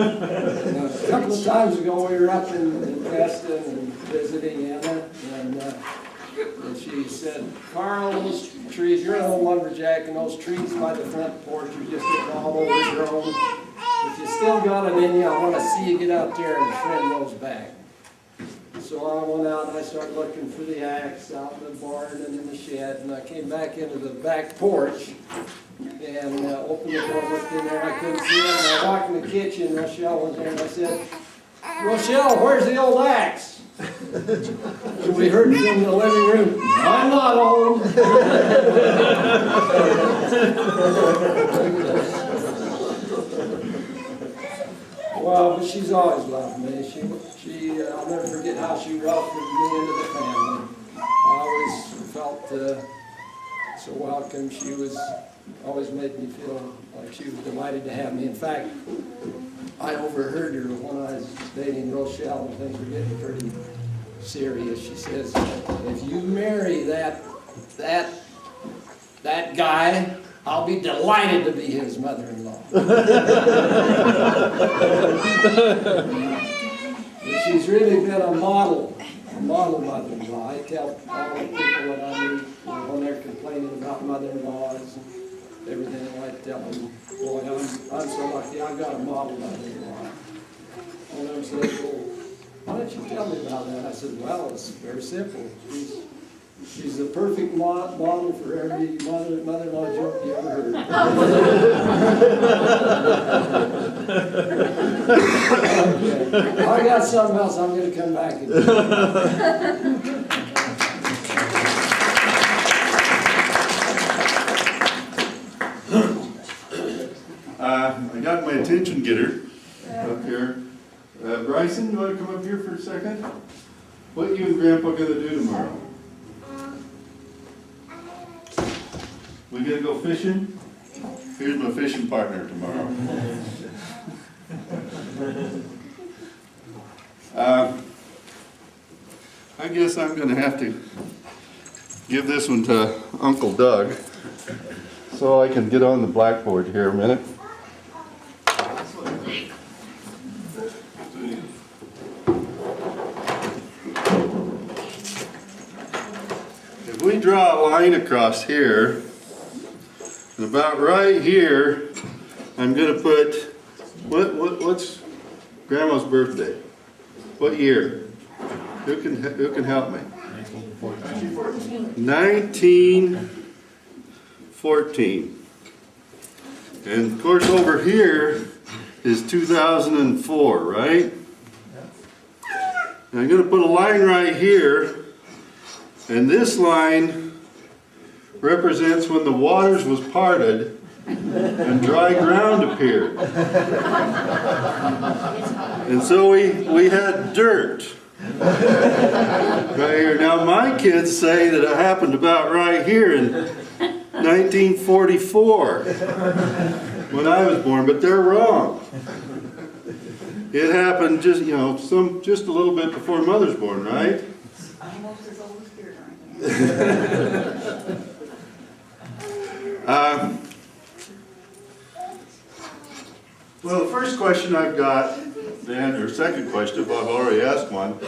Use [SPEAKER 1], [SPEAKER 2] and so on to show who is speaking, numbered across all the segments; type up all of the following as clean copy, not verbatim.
[SPEAKER 1] A couple of times ago, we were up in Preston and visiting Anna, and she said, "Carl, those trees, you're an old lumberjack, and those trees by the front porch are just getting all overgrown. If you still got it in you, I want to see you get out there and trim those back." So I went out and I started looking for the axe out in the barn and in the shed, and I came back into the back porch and opened the door, looked in there, I couldn't see it, and I walked in the kitchen, Rochelle was there, and I said, "Rochelle, where's the old axe?" And we heard it in the living room, "I'm not home." Well, but she's always loved me. I'll never forget how she welcomed me into the family. I always felt so welcome. She always made me feel like she was delighted to have me. In fact, I overheard her when I was dating Rochelle, and things were getting pretty serious. She says, "If you marry that guy, I'll be delighted to be his mother-in-law." She's really been a model mother-in-law. I tell all the people that I meet, when they're complaining about mother-in-laws and everything, I tell them, "Boy, I'm so lucky, I've got a model mother-in-law." And they say, "Well, why don't you tell me about that?" I said, "Well, it's very simple. She's the perfect model for every mother-in-law joke you ever heard." Okay. I got something else I'm going to come back and do.
[SPEAKER 2] I got my attention getter up here. Bryson, you want to come up here for a second? What you and Grandpa going to do tomorrow? We gonna go fishing? Here's my fishing partner tomorrow. I guess I'm gonna have to give this one to Uncle Doug so I can get on the blackboard here a minute. If we draw a line across here, and about right here, I'm going to put, what's Grandma's birthday? What year? Who can help me? 1914. And of course over here is 2004, right? And I'm going to put a line right here, and this line represents when the waters was parted and dry ground appeared. And so we had dirt right here. Now my kids say that it happened about right here in 1944 when I was born, but they're wrong. It happened just, just a little bit before Mother's born, right?
[SPEAKER 3] Almost as old as Spirit.
[SPEAKER 2] Well, the first question I've got, Dan, or second question, if I've already asked one,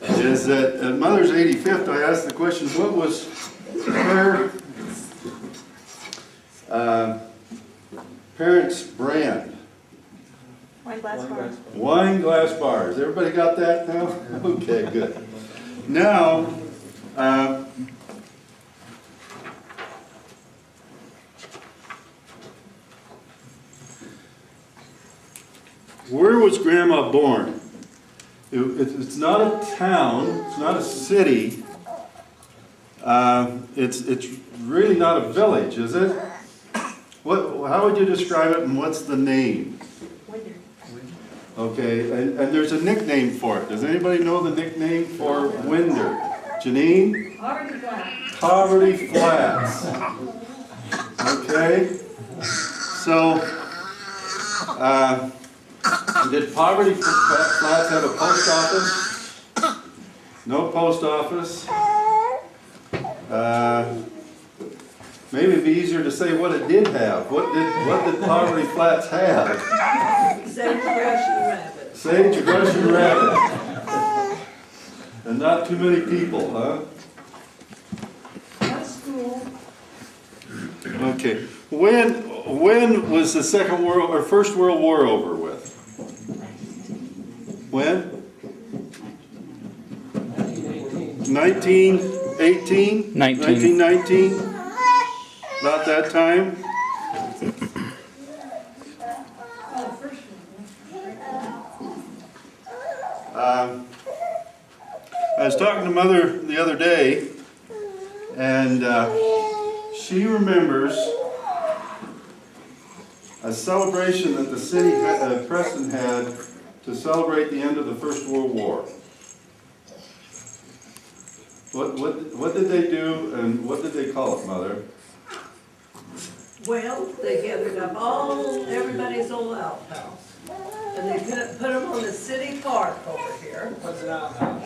[SPEAKER 2] is that at Mother's 85th, I asked the question, what was her parents' brand?
[SPEAKER 3] Wine glass bars.
[SPEAKER 2] Wine glass bars. Everybody got that now? Okay, good. Now, where was Grandma born? It's not a town, it's not a city, it's really not a village, is it? How would you describe it, and what's the name?
[SPEAKER 3] Winder.
[SPEAKER 2] Okay, and there's a nickname for it. Does anybody know the nickname for Winder? Janine?
[SPEAKER 3] Poverty Flats.
[SPEAKER 2] Poverty Flats. Okay, so did Poverty Flats have a post office? No post office. Maybe it'd be easier to say what it did have. What did Poverty Flats have?
[SPEAKER 4] Sagebrush and rabbit.
[SPEAKER 2] Sagebrush and rabbit. And not too many people, huh?
[SPEAKER 3] That's school.
[SPEAKER 2] Okay. When was the First World War over with? When? 1918? 1919? About that time?
[SPEAKER 3] Oh, first
[SPEAKER 2] I was talking to Mother the other day, and she remembers a celebration that the city, Preston had to celebrate the end of the First World War. What did they do, and what did they call it, Mother?
[SPEAKER 4] Well, they gathered up everybody's old outhouse. And they put them on the city park over here.
[SPEAKER 1] What's an outhouse?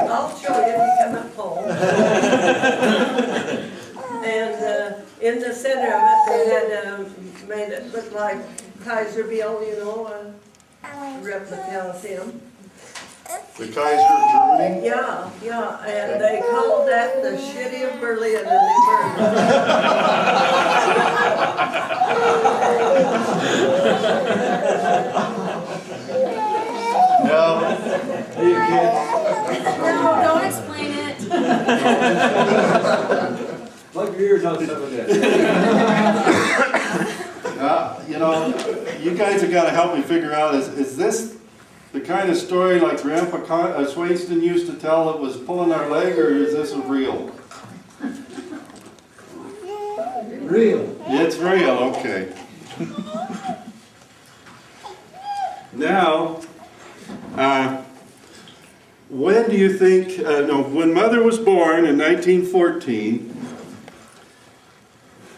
[SPEAKER 4] I'll show you if you come up home. And in the center of it, they had made it look like Kaiserbill, you know, a replica of him.
[SPEAKER 2] The Kaiser, Germany?
[SPEAKER 4] Yeah, and they called that the City of Berlin, and they burned it.
[SPEAKER 2] No. You can't.
[SPEAKER 5] No, don't explain it.
[SPEAKER 1] Plug your ears on some of this.
[SPEAKER 2] You know, you guys have got to help me figure out, is this the kind of story like Grandpa Swainston used to tell that was pulling our leg, or is this real?
[SPEAKER 1] Real.
[SPEAKER 2] It's real, okay. Now, when do you think, when Mother was born in 1914,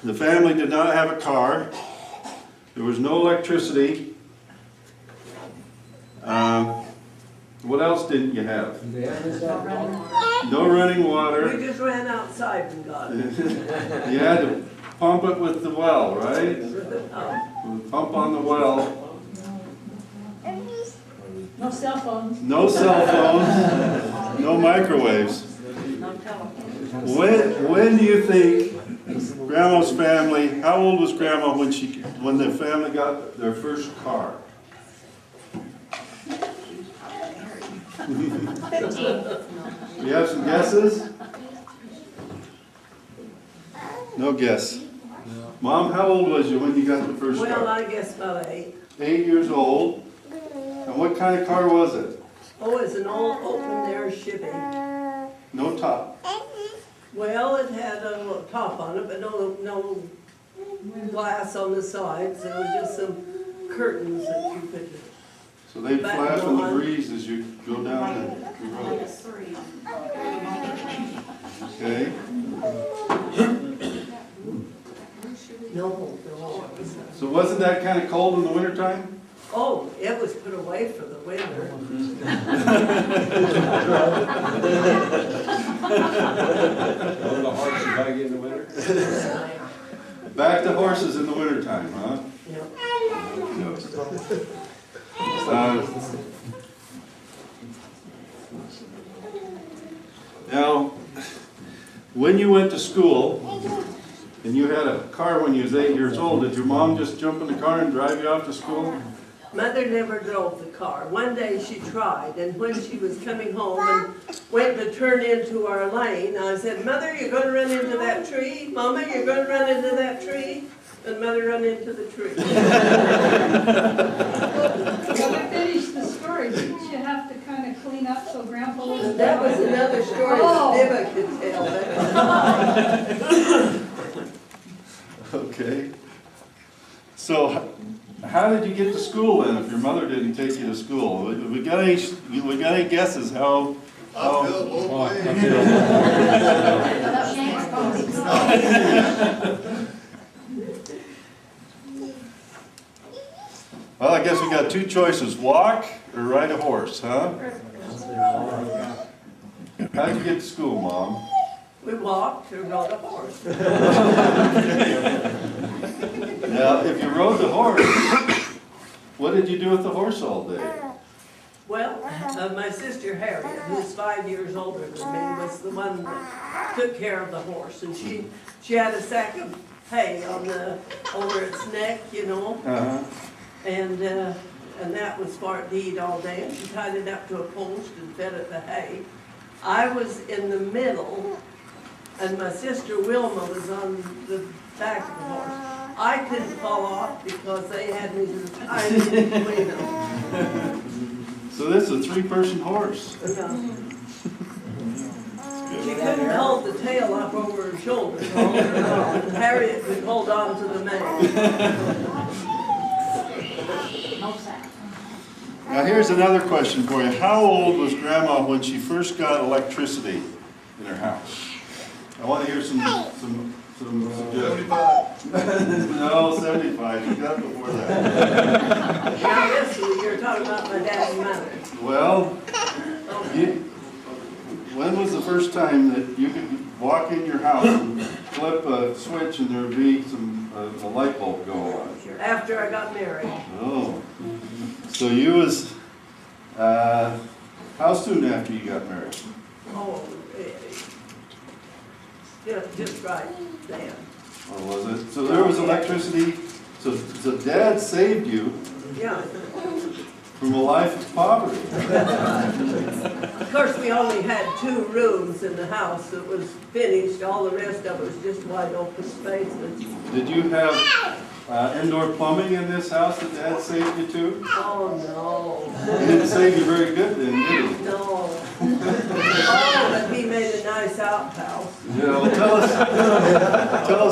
[SPEAKER 2] the family did not have a car, there was no electricity. What else didn't you have? No running water.
[SPEAKER 4] We just ran outside and got it.
[SPEAKER 2] You had to pump it with the well, right?
[SPEAKER 4] Oh,
[SPEAKER 2] Pump on the well.
[SPEAKER 3] No cell phones.
[SPEAKER 2] No cell phones, no microwaves.
[SPEAKER 3] No telephones.
[SPEAKER 2] When do you think Grandma's family, how old was Grandma when the family got their first car? You have some guesses? No guess. Mom, how old was you when you got the first
[SPEAKER 4] well,
[SPEAKER 2] car?
[SPEAKER 4] I guess about 8.
[SPEAKER 2] 8 years old. And what kind of car was it?
[SPEAKER 4] Oh, it's an old open-air Chevy.
[SPEAKER 2] No top.
[SPEAKER 4] Well, it had a little top on it, but no glass on the sides. It was just some curtains that you could.
[SPEAKER 2] So they'd
[SPEAKER 4] Back
[SPEAKER 2] flap in the
[SPEAKER 4] on.
[SPEAKER 2] breeze as you go down the road.
[SPEAKER 5] Minus 3.
[SPEAKER 2] Okay.
[SPEAKER 4] No.
[SPEAKER 2] So wasn't that kind of cold in the wintertime?
[SPEAKER 4] Oh, it was put away for the winter.
[SPEAKER 1] One of the horses I get in the winter.
[SPEAKER 2] Back to horses in the wintertime, huh?
[SPEAKER 4] Yep.
[SPEAKER 2] Now, when you went to school, and you had a car when you was 8 years old, did your mom just jump in the car and drive you off to school?
[SPEAKER 4] Mother never drove the car. One day she tried, and when she was coming home and went to turn into our lane, I said, "Mother, you're going to run into that tree? Mama, you're going to run into that tree?" And Mother ran into the tree.
[SPEAKER 6] To finish the story, didn't you have to kind of clean up so Grandpa was...
[SPEAKER 4] That was another story that Diva could tell.
[SPEAKER 2] Okay. So, how did you get to school then, if your mother didn't take you to school? We got any guesses how?
[SPEAKER 5] Uphill both ways. Shank's phone.
[SPEAKER 2] Well, I guess we got two choices, walk or ride a horse, huh? How'd you get to school, Mom?
[SPEAKER 4] We walked or rode a horse.
[SPEAKER 2] Now, if you rode the horse, what did you do with the horse all day?
[SPEAKER 4] Well, my sister Harriet, who's 5 years older than me, was the one that took care of the horse. And she had a sack of hay over its neck, you know.
[SPEAKER 2] Uh-huh.
[SPEAKER 4] And that was for it to eat all day. And she tied it up to a post and fed it the hay. I was in the middle, and my sister Wilma was on the back of the horse. I couldn't fall off because they had me tied in between them.
[SPEAKER 2] So this is a 3-person horse.
[SPEAKER 4] Yeah. She couldn't hold the tail up over her shoulders all day long, and Harriet could hold on to the mane.
[SPEAKER 2] Now here's another question for you. How old was Grandma when she first got electricity in her house? I want to hear some suggestions. 75. No, 75. You got it before that.
[SPEAKER 4] Now this, you're talking about my dad and mother.
[SPEAKER 2] Well, when was the first time that you could walk in your house and flip a switch and there would be a light bulb go on?
[SPEAKER 4] After I got married.
[SPEAKER 2] Oh, so you was, how soon after you got married?
[SPEAKER 4] Oh, just right then.
[SPEAKER 2] Or was it? So there was electricity, so Dad saved you
[SPEAKER 4] Yeah.
[SPEAKER 2] from a life of poverty.
[SPEAKER 4] Of course, we only had 2 rooms in the house that was finished. All the rest of it was just wide open spaces.
[SPEAKER 2] Did you have indoor plumbing in this house that Dad saved you to?
[SPEAKER 4] Oh, no.
[SPEAKER 2] He didn't save you very good then, did he?
[SPEAKER 4] No. Oh, but he made a nice outhouse.
[SPEAKER 2] Yeah, well, tell us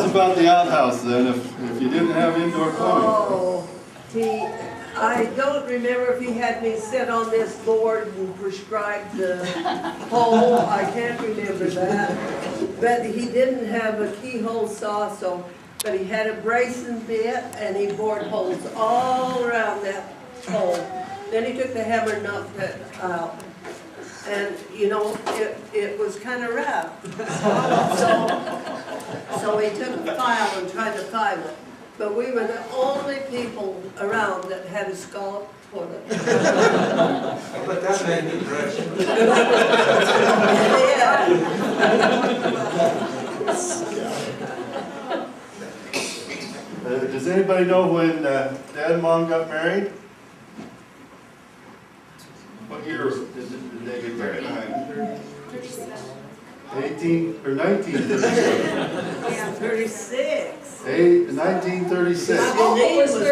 [SPEAKER 2] about the outhouse then, if you didn't have indoor plumbing.
[SPEAKER 4] Oh, I don't remember if he had me sit on this board and prescribe the hole. I can't remember that. But he didn't have a keyhole saw, but he had a bracing bit and he bored holes all around that hole. Then he took the hammer and knocked it out. And, you know, it was kind of rough. So he took a file and tried to file it. But we were the only people around that had a scallop toilet.
[SPEAKER 7] But that's an impression.
[SPEAKER 4] Yeah.
[SPEAKER 2] Does anybody know when Dad and Mom got married? What year did they get married? 1937.
[SPEAKER 4] Yeah, 36.
[SPEAKER 2] 1936.
[SPEAKER 4] My name was born.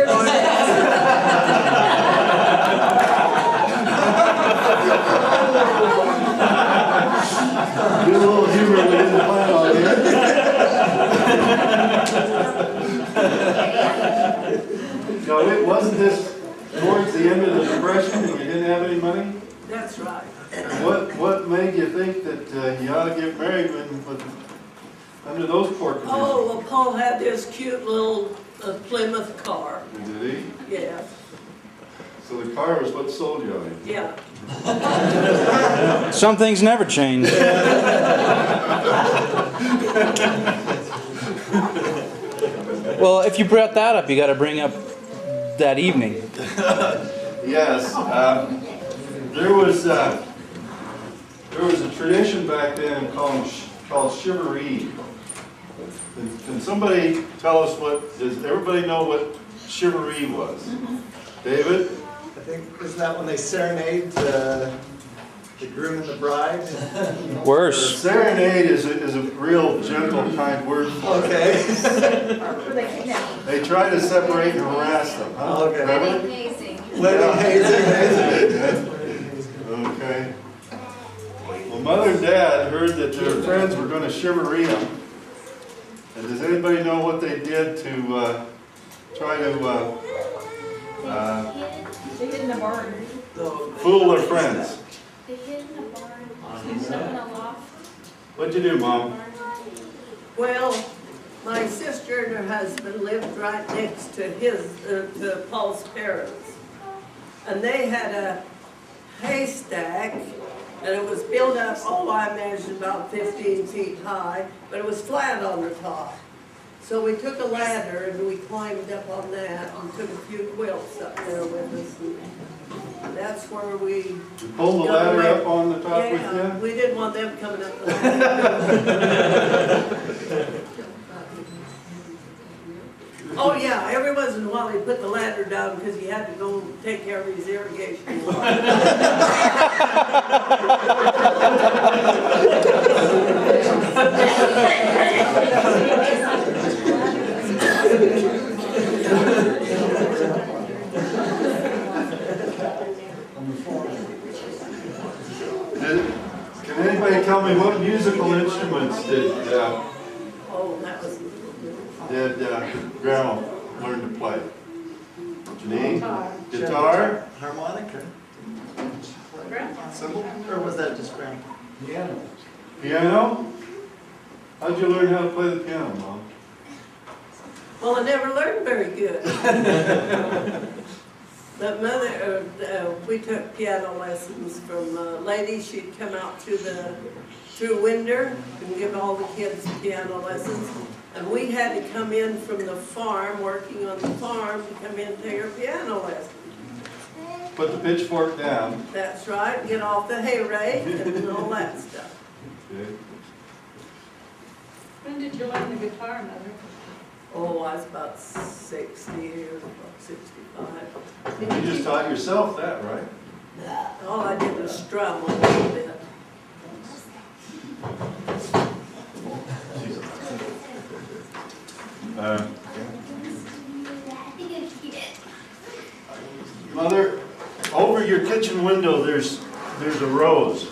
[SPEAKER 2] Good little humor we didn't plan on here. No, wasn't this towards the end of the Depression when you didn't have any money?
[SPEAKER 4] That's right.
[SPEAKER 2] What made you think that you ought to get married under those poor conditions?
[SPEAKER 4] Oh, well, Paul had this cute little Plymouth car.
[SPEAKER 2] Did he?
[SPEAKER 4] Yeah,
[SPEAKER 2] So the car was what sold you on it?
[SPEAKER 4] yeah.
[SPEAKER 8] Some things never change. Well, if you brought that up, you got to bring up that evening.
[SPEAKER 2] Yes. There was a tradition back then called chivalry. Can somebody tell us does everybody know what chivalry was? David?
[SPEAKER 7] I think, isn't that when they serenade the groom and the bride?
[SPEAKER 8] Worse.
[SPEAKER 2] Serenade is a real gentle, kind word for it.
[SPEAKER 7] Okay.
[SPEAKER 2] They try to separate and harass them, huh?
[SPEAKER 7] Okay.
[SPEAKER 2] Remember?
[SPEAKER 5] Amazing.
[SPEAKER 7] Wedding hazing.
[SPEAKER 2] Okay. Well, Mother and Dad heard that their friends were going to chivalry them. And does anybody know what they did to try to
[SPEAKER 3] They hid in the barn.
[SPEAKER 2] fool their friends?
[SPEAKER 5] They hid in a barn, snooped up in a loft.
[SPEAKER 2] What'd you do, Mom?
[SPEAKER 4] Well, my sister and her husband lived right next to to Paul's parents. And they had a haystack And it was built up, oh, I imagined about 15 feet high, but it was flat on the top. So we took a ladder and we climbed up on that and took a few quilts up there with us. And that's where we,
[SPEAKER 2] You pulled the ladder up on the top with
[SPEAKER 4] yeah,
[SPEAKER 2] you?
[SPEAKER 4] we didn't want them coming up the ladder. Oh, yeah, every once in a while he put the ladder down because he had to go take care of his irrigation water.
[SPEAKER 2] Can anybody tell me what musical instruments did
[SPEAKER 4] Oh, that was,
[SPEAKER 2] Grandma learn to play? Janine? Guitar?
[SPEAKER 7] Harmonica? Cymbal? Or was that just grandma?
[SPEAKER 2] Piano? How'd you learn how to play the piano, Mom?
[SPEAKER 4] well, I never learned very good. But mother, we took piano lessons from a lady. She'd come out through Winder and give all the kids piano lessons. And we had to come in from the farm, working on the farm, to come in and take our piano lessons.
[SPEAKER 2] Put the pitchfork down.
[SPEAKER 4] That's right, get off the hay rake and all that stuff.
[SPEAKER 2] Okay.
[SPEAKER 6] When did you learn the guitar, Mother?
[SPEAKER 4] Oh, I was about 60 or about 65.
[SPEAKER 2] You just taught yourself that, right?
[SPEAKER 4] All I did was strum a little bit.
[SPEAKER 2] Mother, over your kitchen window, there's a rose.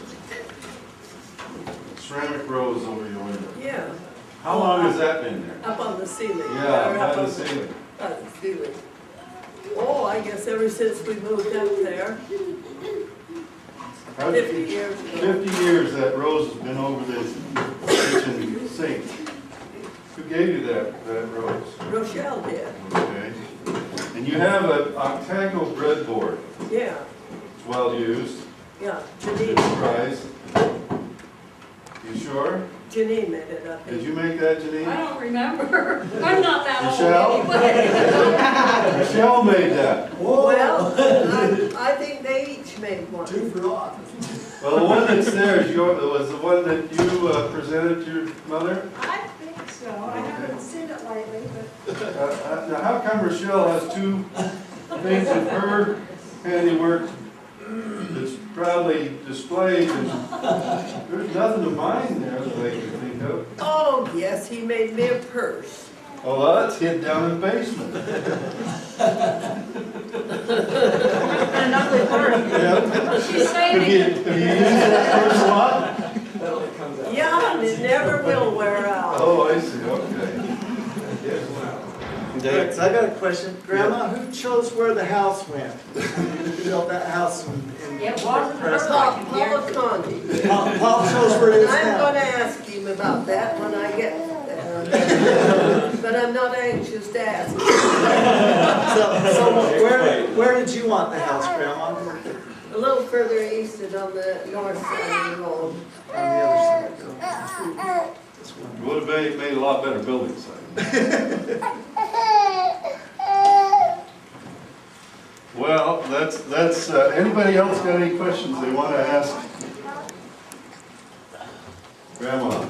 [SPEAKER 2] Ceramic rose over your window.
[SPEAKER 4] Yeah,
[SPEAKER 2] How long has that been there?
[SPEAKER 4] up on the ceiling.
[SPEAKER 2] Yeah,
[SPEAKER 4] Or
[SPEAKER 2] by
[SPEAKER 4] up
[SPEAKER 2] the
[SPEAKER 4] on
[SPEAKER 2] ceiling.
[SPEAKER 4] by the ceiling. Oh, I guess ever since we moved up there, 50 years ago.
[SPEAKER 2] 50 years that rose has been over the kitchen sink. Who gave you that rose?
[SPEAKER 4] Rochelle did,
[SPEAKER 2] Okay. And you have an octagonal breadboard.
[SPEAKER 4] yeah,
[SPEAKER 2] It's well used.
[SPEAKER 4] yeah.
[SPEAKER 2] Good
[SPEAKER 4] Janine,
[SPEAKER 2] price. You sure?
[SPEAKER 4] Janine made it up.
[SPEAKER 2] Did you make that,
[SPEAKER 6] I
[SPEAKER 2] Janine?
[SPEAKER 6] don't remember. I'm not that
[SPEAKER 2] Michelle?
[SPEAKER 6] old anyway.
[SPEAKER 2] Michelle made that.
[SPEAKER 4] Well, I think they each made one.
[SPEAKER 7] Two for all.
[SPEAKER 2] Well, the one that's there is was the one that you presented to your mother?
[SPEAKER 3] I think so. I haven't seen it lately, but
[SPEAKER 2] Now, how come Rochelle has two things of her handiwork that's proudly displayed, and there's nothing of mine there that I can think of?
[SPEAKER 4] Oh, yes, he made me a purse.
[SPEAKER 2] Oh, well, that's hid down in the basement.
[SPEAKER 3] an ugly word.
[SPEAKER 2] Yeah.
[SPEAKER 6] She's
[SPEAKER 2] Have you used that purse a lot?
[SPEAKER 4] Yeah, and it never will wear out.
[SPEAKER 2] Oh, I see, okay.
[SPEAKER 7] All right, so I got a question. Grandma, who chose where the house went? Who built that house in
[SPEAKER 3] It wasn't her.
[SPEAKER 4] Paula Conti.
[SPEAKER 7] Paul chose where it is
[SPEAKER 4] I'm
[SPEAKER 7] now.
[SPEAKER 4] gonna ask him about that when I get there. But I'm not anxious to ask.
[SPEAKER 7] So where did you want the house, Grandma? On
[SPEAKER 4] A little further east and on the north side of the road.
[SPEAKER 7] the other side. This one.
[SPEAKER 2] Would have made a lot better building site. Well, that's, anybody else got any questions they want to ask? Grandma,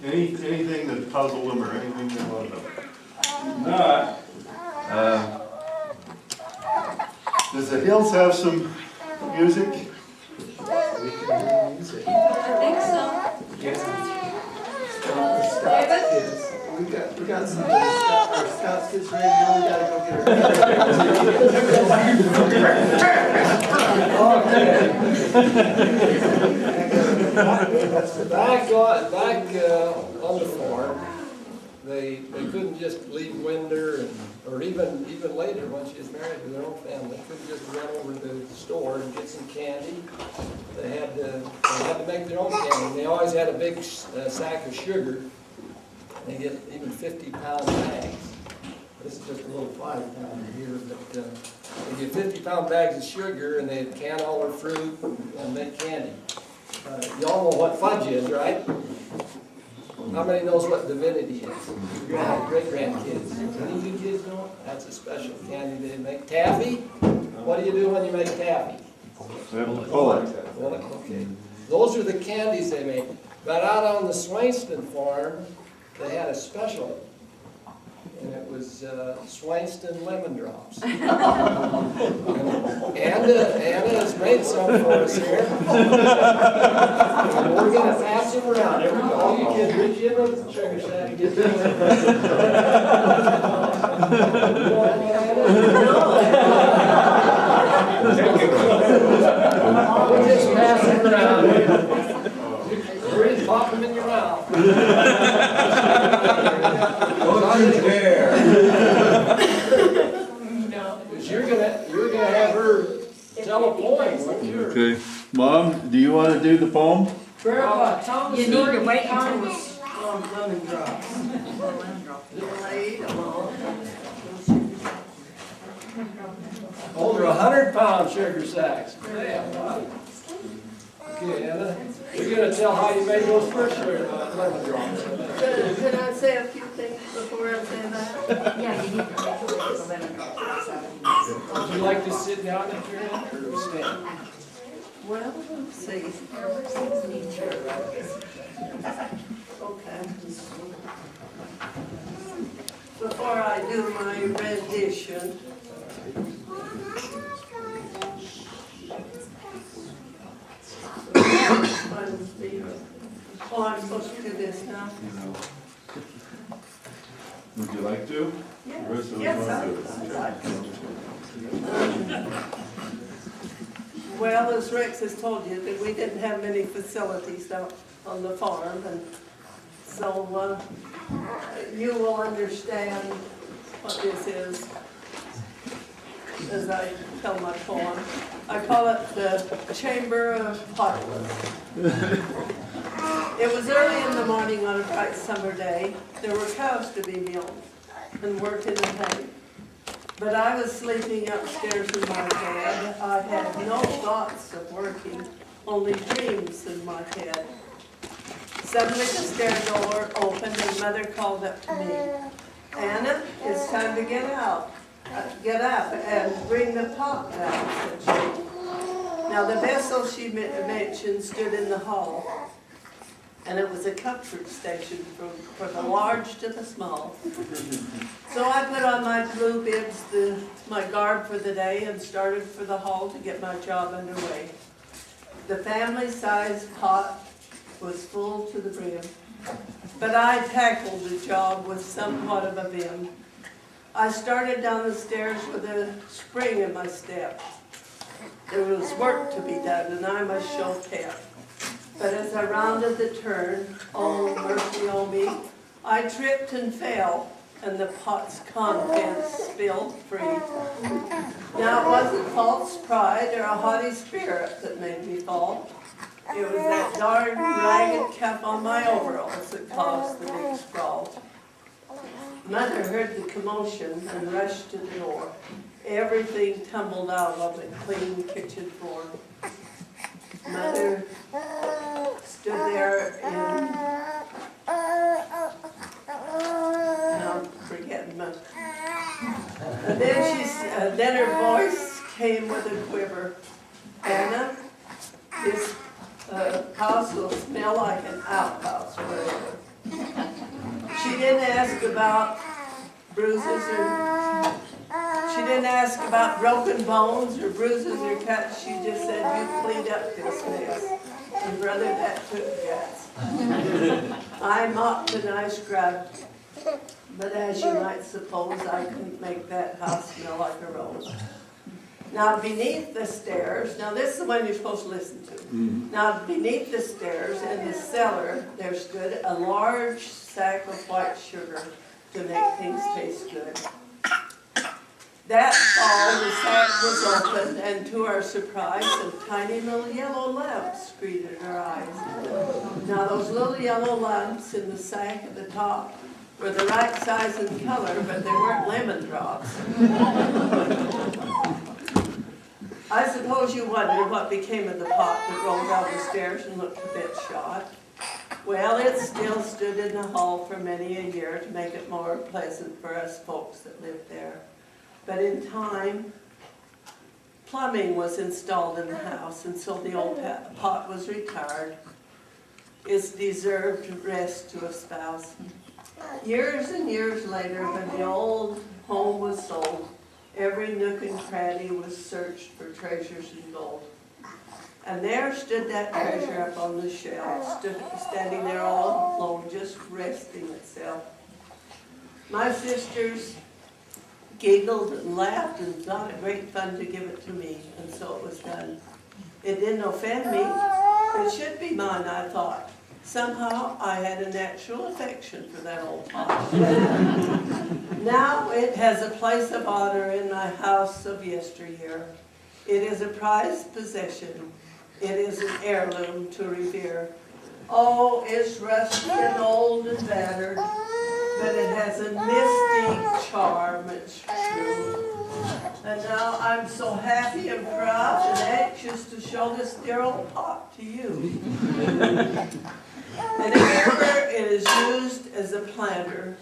[SPEAKER 2] anything that puzzled them or anything they want to know? Not. Does the Hills have some music?
[SPEAKER 7] We can do music.
[SPEAKER 6] I think so.
[SPEAKER 7] David? We got some our Scots kids ready to go. We gotta go
[SPEAKER 1] Back on the farm, they couldn't just leave Winder or even later when she was married to their own family, they couldn't just run over to the store and get some candy. They had to make their own candy. They always had a big sack of sugar. They get even 50-pound bags. This is just a little 5-pounder here, but they get 50-pound bags of sugar and they'd can all their fruit and make candy. Y'all know what fudge is, right? How many knows what divinity is? Great grandkids. Any of you kids know? That's a special candy they make. Taffy? What do you do when you make taffy?
[SPEAKER 2] Pull it.
[SPEAKER 1] Okay. Those are the candies they make. But out on the Swainston farm, they had a special. And it was Swainston lemon drops. Anna has made some for us here. And we're gonna pass them around. All you kids, reach in with the sugar shack and get them. We'll just pass them around. Breathe, pop them in your mouth. Because you're gonna have her tell a poem, won't you?
[SPEAKER 2] Okay. Mom, do you want to do the poem?
[SPEAKER 4] Grandpa, tell the
[SPEAKER 3] You need
[SPEAKER 4] story
[SPEAKER 3] to wait
[SPEAKER 4] on
[SPEAKER 3] until
[SPEAKER 4] the lemon drops. Laid along.
[SPEAKER 1] Over 100 pound sugar sacks. Damn, wow. Okay, Anna, you're gonna tell how you made those first lemon drops.
[SPEAKER 4] Can I say a few things before I say that?
[SPEAKER 3] Yeah, you need to wait till the lemon drops.
[SPEAKER 1] Would you like to sit down if you're in, or stand?
[SPEAKER 4] Well, let's see. Okay. Before I do my rendition, oh, I'm supposed to do this now?
[SPEAKER 2] Would you like to?
[SPEAKER 4] Yes, well, as Rex has told you, that we didn't have many facilities out on the farm, and so you will understand what this is as I tell my poem. I call it the Chamber of Potterless. It was early in the morning on a bright summer day. There were cows to be milked and work in the hay. But I was sleeping upstairs in my bed. I had no thoughts of working, only dreams in my head. Suddenly the stair door opened and Mother called up to me. Anna, it's time to get up and bring the pot out, said she. Now the vessel she mentioned stood in the hall, and it was a comfort station from the large to the small. So I put on my blue bibs, my garb for the day, and started for the hall to get my job underway. The family-sized pot was full to the brim, but I tackled the job with somewhat of a vim. I started down the stairs with a spring in my step. There was work to be done, and I must show pep. But as I rounded the turn, oh mercy on me, I tripped and fell, and the pot's contents spilled free. Now it wasn't false pride or a haughty spirit that made me fall. It was that darn ragged cap on my overalls that caused the big sprawl. Mother heard the commotion and rushed to the door. Everything tumbled out on the clean kitchen floor. Mother stood there and now I'm forgetting Mother. And then her voice came with a quiver. Anna, this house will smell like an outhouse forever. She didn't ask about bruises she didn't ask about broken bones or bruises or cuts. She just said, you cleaned up this mess. And brother, that took guts. I mopped and I scrubbed. But as you might suppose, I couldn't make that house smell like a rose. Now beneath the stairs, now this is the one you're supposed to listen to. Now beneath the stairs in the cellar, there stood a large sack of white sugar to make things taste good. That fall, the sack was opened, and to our surprise, some tiny little yellow lamps greeted our eyes. Now those little yellow lamps in the sack at the top were the right size and color, but they weren't lemon drops. I suppose you wonder what became of the pot that rolled down the stairs and looked a bit shot. Well, it still stood in the hall for many a year to make it more pleasant for us folks that lived there. But in time, plumbing was installed in the house, and so the old pot was retired. Its deserved rest to a spouse. Years and years later, when the old home was sold, every nook and cranny was searched for treasures and gold. And there stood that treasure up on the shelf, standing there all alone, just resting itself. My sisters giggled and laughed and thought it great fun to give it to me, and so it was done. It didn't offend me. It should be mine, I thought. Somehow I had a natural affection for that old pot. Now it has a place of honor in my house of yesteryear. It is a prized possession. It is an heirloom to revere. Oh, it's rusty and old and battered, but it has a mystic charm, it's true. And now I'm so happy and proud and anxious to show this dear old pot to you. And if ever it is used as a planter,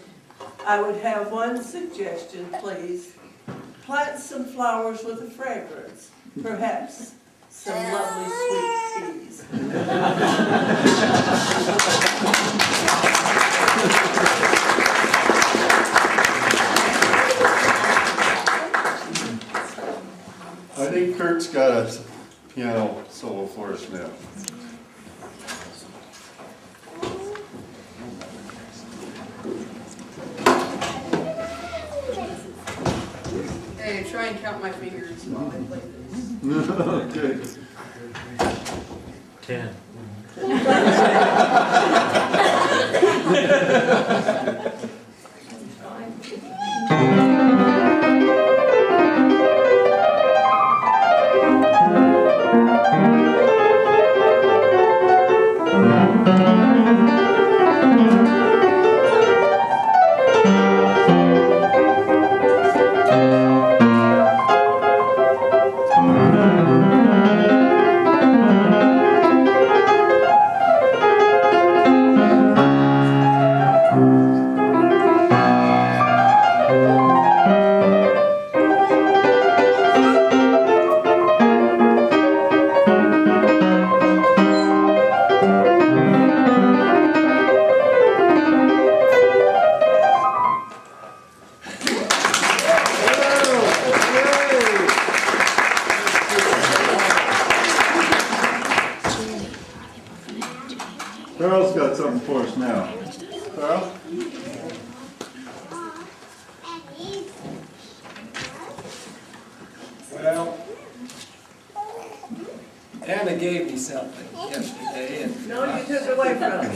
[SPEAKER 4] I would have one suggestion, please. Plant some flowers with a fragrance, perhaps some lovely sweet peas.
[SPEAKER 2] I think Kurt's got a piano solo for us now.
[SPEAKER 9] Hey, try and count my fingers while I play this.
[SPEAKER 2] Okay.
[SPEAKER 8] 10.
[SPEAKER 2] Carl's got something for us now. Carl?
[SPEAKER 1] Well, Anna gave me something yesterday, and
[SPEAKER 4] No, you took it away from me.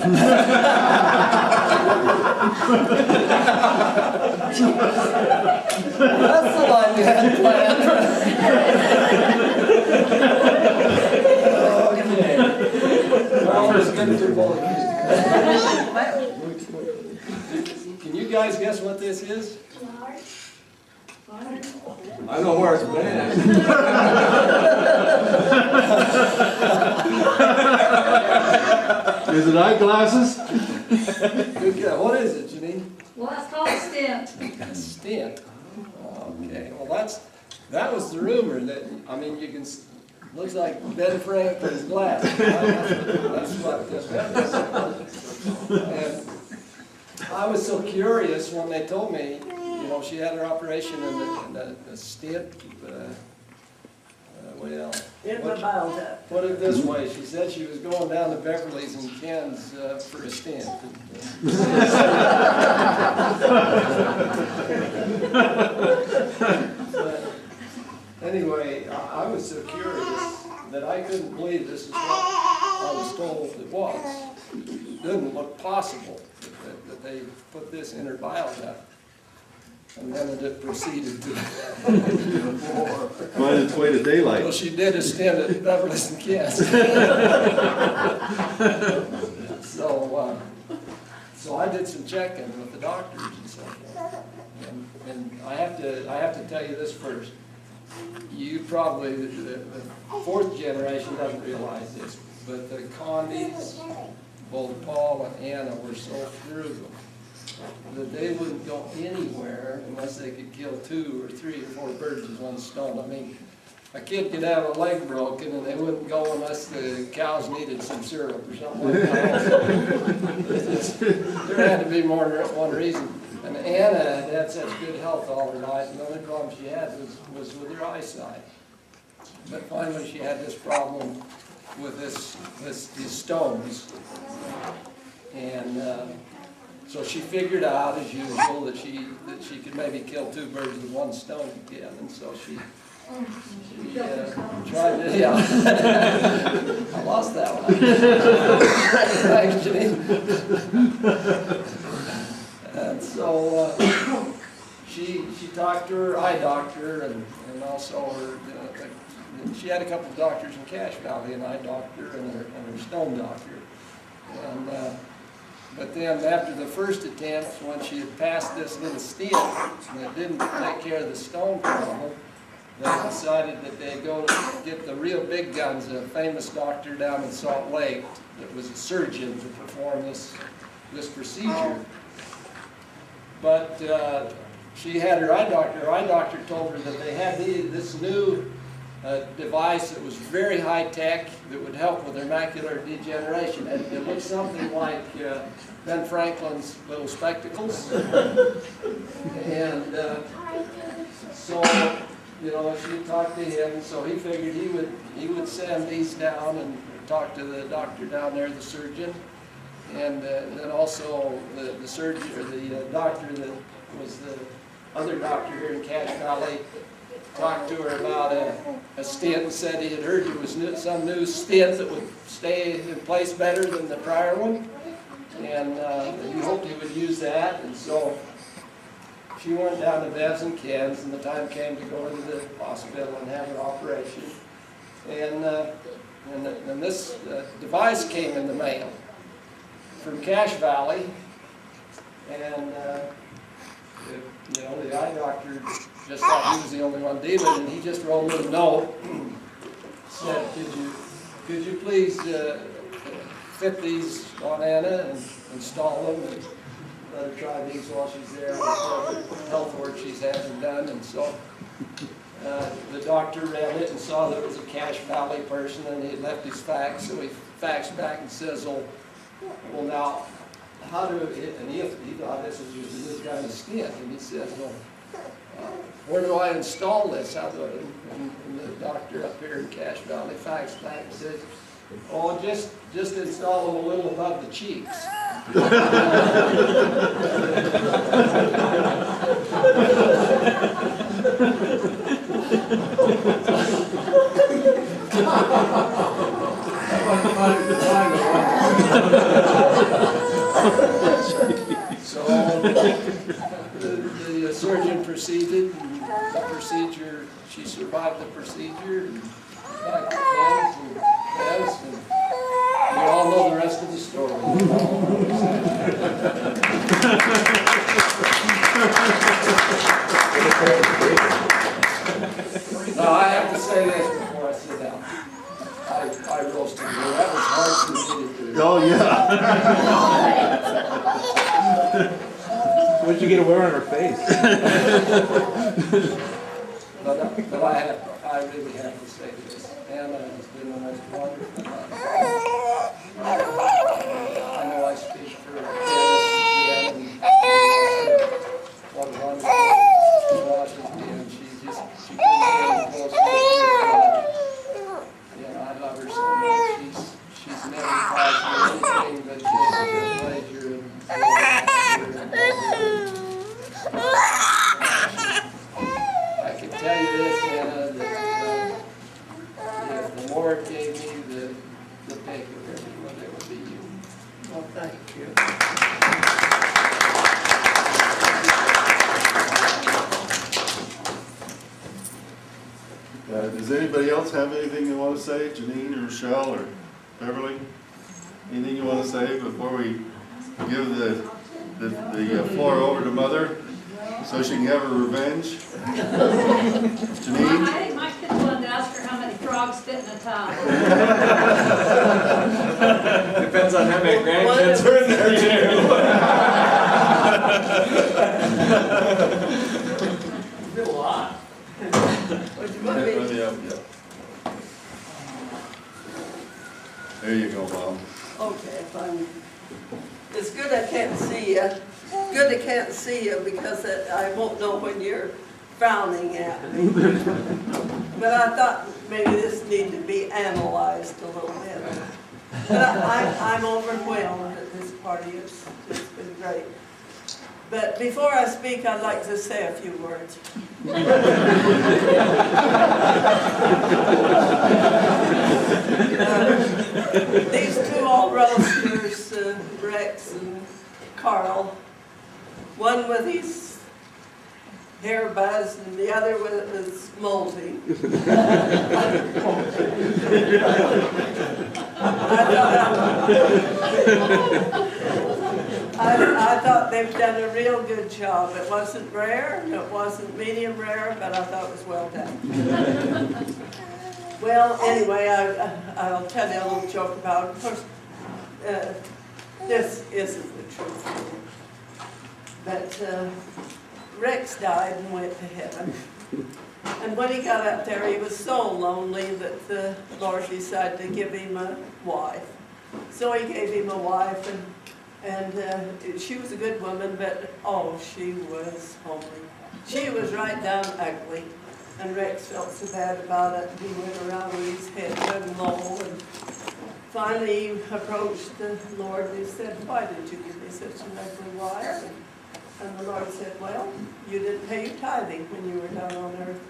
[SPEAKER 1] that's the line we had planned. Okay. Well, let's get to bowling. Can you guys guess what this is? I know where it's been.
[SPEAKER 2] Is it eyeglasses?
[SPEAKER 1] Good guess. What is it, Janine?
[SPEAKER 6] Well, that's called a stint.
[SPEAKER 1] A stint. Okay, well that was the rumor that, I mean, you can, looks like Ben Franklin's glass. That's what this is. And I was so curious when they told me, you know, she had her operation and the stint, well,
[SPEAKER 4] In my bile duct.
[SPEAKER 1] put it this way, she said she was going down to Beverly's and Ken's for a stint. But anyway, I was so curious that I couldn't believe this is what I was told it was. It didn't look possible that they put this in her bile duct. And then it proceeded to
[SPEAKER 2] Find its way to
[SPEAKER 1] well,
[SPEAKER 2] daylight.
[SPEAKER 1] she did a stint at Beverly's and Ken's. So I did some checking with the doctors and so forth. And I have to tell you this first. you probably, the fourth generation doesn't realize this, but the Condys, both Paul and Anna were so frugal that they wouldn't go anywhere unless they could kill 2 or 3 or 4 birds with one stone. I mean, a kid could have a leg broken and they wouldn't go unless the cows needed some syrup or something like that. There had to be more than one reason. And Anna had had such good health all her life, and the only problem she had was with her eyesight. But finally she had this problem with these stones. And so she figured out, as usual, that she could maybe kill 2 birds with one stone again. And so she tried to, yeah. I lost that one. Thanks, Janine. And so she talked to her eye doctor and also her, she had a couple of doctors in Cache Valley, an eye doctor and her stone doctor. And but then after the first attempt, when she had passed this little stent that didn't take care of the stone problem, they decided that they'd go to get the real big guns, a famous doctor down in Salt Lake that was a surgeon to perform this procedure. But she had her eye doctor. Her eye doctor told her that they had this new device that was very high tech that would help with her macular degeneration. It looked something like Ben Franklin's little spectacles. And so, you know, she talked to him, so he figured he would send these down and talk to the doctor down there, the surgeon. And then also the surgeon, or the doctor that was the other doctor here in Cache Valley, talked to her about a stent and said he had heard there was some new stent that would stay in place better than the prior one. And he hoped he would use that. And so she went down to Bev's and Ken's, and the time came to go into the hospital and have an operation. And this device came in the mail from Cache Valley, and you know, the eye doctor just thought he was the only one dealing, and he just wrote a little note, said, could you please fit these on Anna and install them and let her try these while she's there with health work she's having done. And so the doctor read it and saw that it was a Cache Valley person, and he had left his fax, so he faxed back and says, well now, how do, and he thought this was just a new kind of stent, and he says, well, where do I install this? How do I, and the doctor up here in Cache Valley faxed back and says, oh, just install them a little above the cheeks. So the surgeon proceeded, and the procedure, she survived the procedure, and back to Ken's and Bev's, and you all know the rest of the story. Now I have to say this before I sit down. I roasted her. That was hard for me to do.
[SPEAKER 2] Oh, yeah.
[SPEAKER 8] What'd you get to wear on her face?
[SPEAKER 1] But I really have to say this. Anna has been the most wonderful mother. I know I speak for Dennis and what a wonderful she was with me, and she couldn't get close to me. You know, I love her so much. She's never caused me anything but just pleasure and I can tell you this, Anna, that if the Lord gave me the pick of everyone, it would be you.
[SPEAKER 4] Well, thank you.
[SPEAKER 2] Does anybody else have anything they want to say? Janine or Rochelle or Beverly? Anything you want to say before we give the floor over to Mother? so she can have her revenge?
[SPEAKER 6] Well,
[SPEAKER 2] Janine?
[SPEAKER 6] I think my kids wanted to ask her how many frogs fit in a tub.
[SPEAKER 7] Depends on how many grandkids are in there too. A lot.
[SPEAKER 4] Would you want me?
[SPEAKER 2] Yeah. There you go, Mom.
[SPEAKER 4] Okay, fine. It's good I can't see you. Good I can't see you because I won't know when you're frowning at me. But I thought maybe this needed to be analyzed a little bit. But I'm overwhelmed at this party. It's been great. But before I speak, I'd like to say a few words. These two old roasters, Rex and Carl, one with his hair buzzed and the other with his molting. I thought they've done a real good job. It wasn't rare, it wasn't medium rare, but I thought it was well done. Well, anyway, I'll tell you a little joke about it. Of course, this isn't the truth. But Rex died and went to heaven. And when he got up there, he was so lonely that the Lord decided to give him a wife. So he gave him a wife, and she was a good woman, but oh, she was homely. She was right down ugly. And Rex felt so bad about it. He went around with his head dug low, and finally he approached the Lord and he said, "Why did you give me such an ugly wife?" And the Lord said, "Well, you didn't pay your tithing when you were down on earth."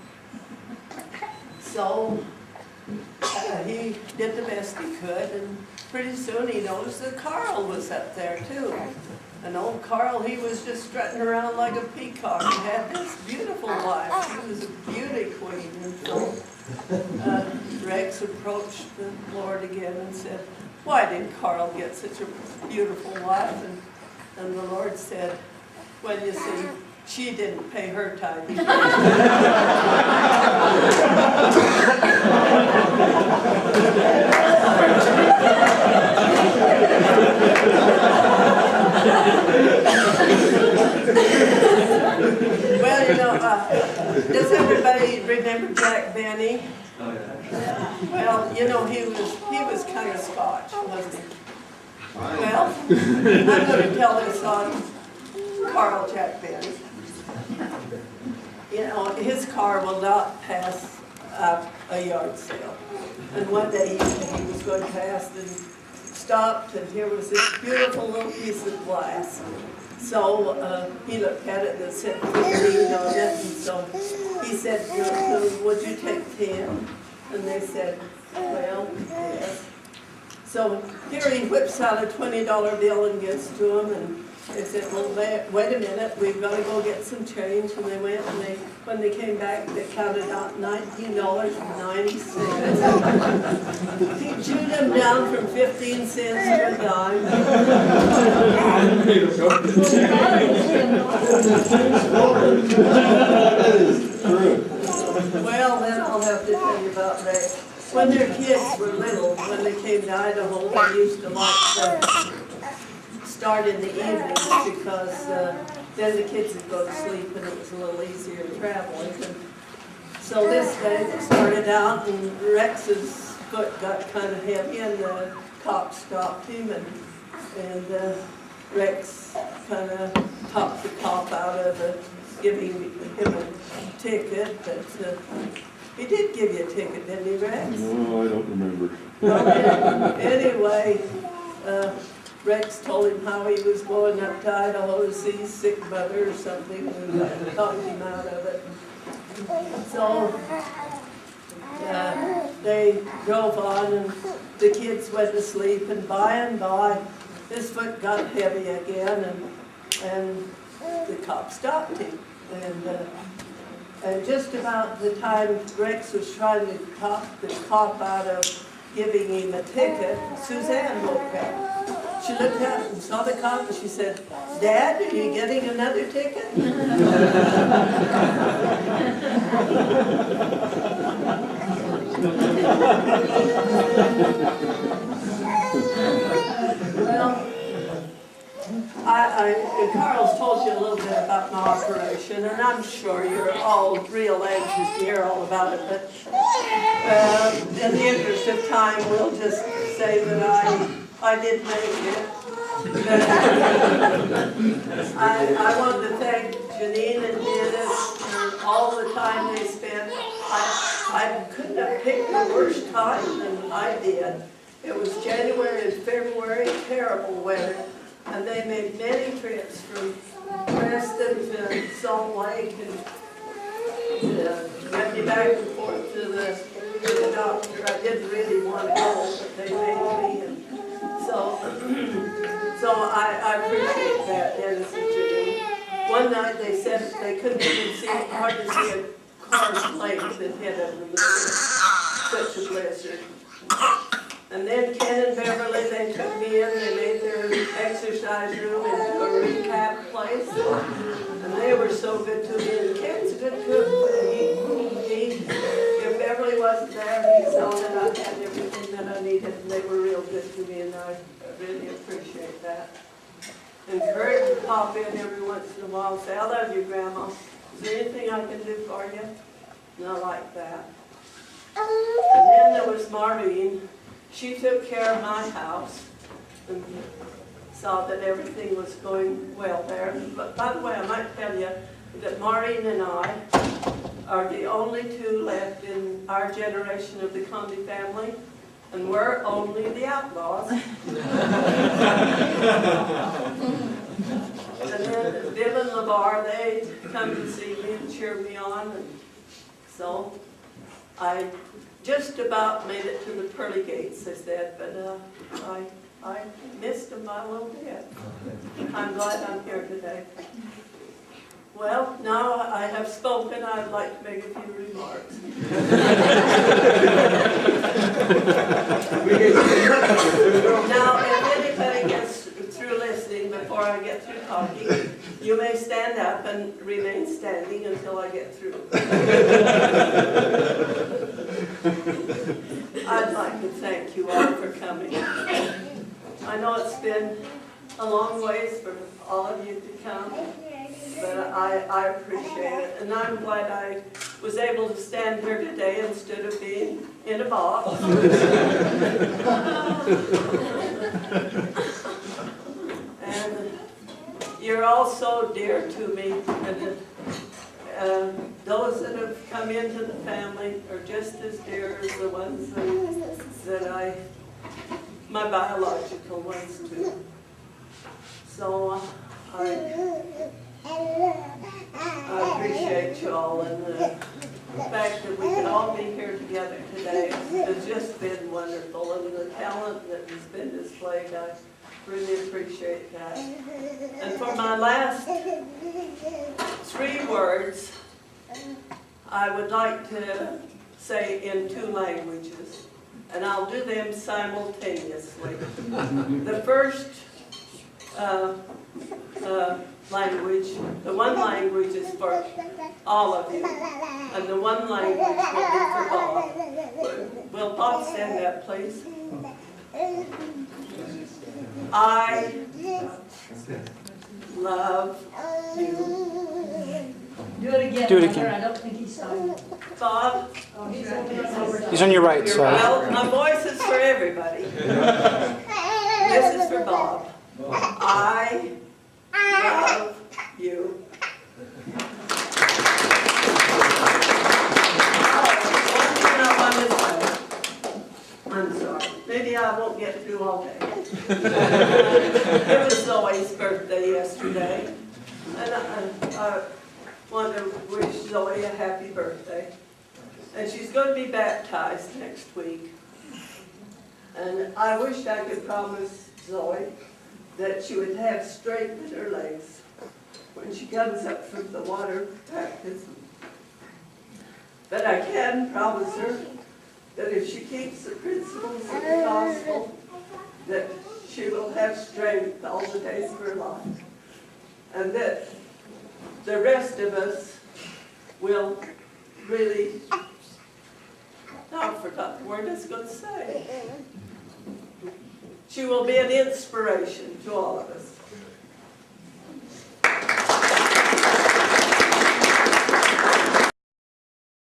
[SPEAKER 4] So he did the best he could, and pretty soon he noticed that Carl was up there too. And old Carl, he was just strutting around like a peacock. He had this beautiful wife. She was a beauty queen. And so Rex approached the Lord again and said, "Why did Carl get such a beautiful wife?" And the Lord said, "Well, you see, she didn't pay her tithing." Well, you know, does everybody remember Jack Benny? Well, you know, he was kind of Scotch, wasn't he? Well, I'm going to tell this on Carl Jack Benny. You know, his car will not pass up a yard sale. And one day he was going past and stopped, and here was this beautiful little piece of glass. So he looked at it and it said 15 on it, and so he said, "Would you take 10? And they said, "Well, yes." So here he whips out a $20 bill and gives to them, and they said, "Well, wait a minute, we've got to go get some change." And they went, and when they came back, they counted out $19.90. He chewed them down from 15 cents to a dime. Well, then I'll have to tell you about Ray. When their kids were little, when they came to Idaho, they used to like to start in the evenings because then the kids would go to sleep and it was a little easier traveling. And so this day they started out and Rex's foot got kind of heavy and the cop stopped him and Rex kind of talked the cop out of giving him a ticket, but he did give you a ticket, didn't he, Rex?
[SPEAKER 2] No, I don't remember.
[SPEAKER 4] Well, anyway, Rex told him how he was going up to Idaho to see his sick mother or something, and talked him out of it. So they drove on, and the kids went to sleep, and by, his foot got heavy again, and the cop stopped him. And just about the time Rex was trying to talk the cop out of giving him a ticket, Suzanne woke up. She looked out and saw the cop and she said, "Dad, are you getting another ticket?" Well, Carl's told you a little bit about my operation, and I'm sure you're all real anxious to hear all about it, but in the interest of time, we'll just say that I did make it. I want to thank Janine and Dennis for all the time they spent. I couldn't have picked a worse time than I did. It was January and February, terrible weather, and they made many trips from Preston to Salt Lake and get me back and forth to the doctor. I didn't really want to go, but they made me. And so I appreciate that, Dennis and Janine. One night they said they couldn't even hardly see a car's plate that hit them in the such a blizzard. And then Ken and Beverly, they took me in, they made their exercise room into a rehab place. And they were so good to me. And Ken's a good cook. If Beverly wasn't there, he saw that I had everything that I needed. And they were real good to me, and I really appreciate that. Encourage to pop in every once in a while and say, "I love you, Grandma. Is there anything I can do for you?" Not like that. And then there was Maureen. She took care of my house and saw that everything was going well there. But by the way, I might tell you that Maureen and I are the only two left in our generation of the Conde family, and we're only the outlaws. And then Bill and LeVar, they come to see me and cheer me on, and so I just about made it to the pearly gates, they said, but I missed them by a little bit. I'm glad I'm here today. Well, now I have spoken, I'd like to make a few remarks. Now, if anybody gets through listening before I get through talking, you may stand up and remain standing until I get through. I'd like to thank you all for coming. I know it's been a long ways for all of you to come, but I appreciate it. And I'm glad I was able to stand here today instead of being in a box. And you're all so dear to me, and those that have come into the family are just as dear as the ones that my biological ones too. So I appreciate you all, and the fact that we can all be here together today has just been wonderful, and the talent that has been displayed, I really appreciate that. And for my last 3 words, I would like to say in 2 languages, and I'll do them simultaneously. The first language, the one language is for all of you, and the one language will be for Bob. Will Bob stand up, please? I love you.
[SPEAKER 6] Do it again.
[SPEAKER 8] Do it again.
[SPEAKER 6] Mother. I don't think he's signed.
[SPEAKER 4] Bob?
[SPEAKER 6] Oh, he's over.
[SPEAKER 8] He's on your right side.
[SPEAKER 4] Well, my voice is for everybody. This is for Bob. I love you. I'm sorry. Maybe I won't get through all day. It was Zoe's birthday yesterday, and I want to wish Zoe a happy birthday. And she's going to be baptized next week. And I wish I could promise Zoe that she would have strength in her legs when she comes up from the water baptism. But I can promise her that if she keeps the principles of the gospel, that she will have strength all the days of her life. And that the rest of us will really, I forgot the word I was going to say. She will be an inspiration to all of us.